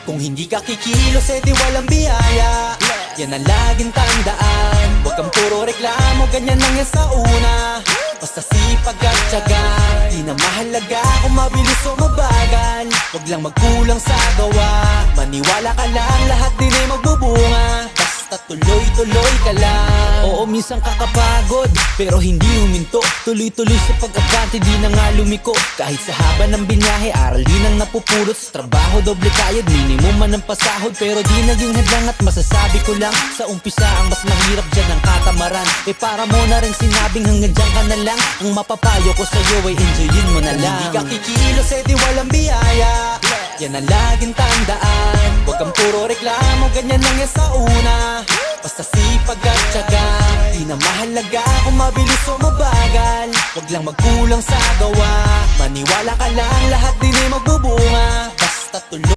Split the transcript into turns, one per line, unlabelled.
Kung hindi ka kikilos, edi walang biyaya. Yan ang laging tandaan. Huwag kang puro reklamo, ganyan lang yan sa una. Basta sipag at tiyaga, di na mahalaga kung mabilis o mabagal. Huwag lang magkulang sa gawa, maniwala ka lang, lahat din ay magbubunga. Basta tuloy-tuloy ka lang. Oo, minsan kakapagod, pero hindi huminto. Tuloy-tuloy sa pag-abante, di na nga lumiko. Kahit sa haba ng binyahe, aral din ang napupulot. Sa trabaho, doble kayod, minimum man ang pasahod. Pero di naging hadlang at masasabi ko lang, sa umpisa ang mas mahirap dyan ang katamaran. Para mo na rin sinabing hanggang dyan ka na lang. Ang mapapayo ko sa'yo ay enjoyin mo na lang. Hindi ka kikilos, edi walang biyaya. Yan ang laging tandaan. Huwag kang puro reklamo, ganyan lang yan sa una. Basta sipag at tiyaga, di na mahalaga kung mabilis o mabagal. Huwag lang magkulang sa gawa, maniwala ka lang, lahat din ay magbubunga. Basta tuloy.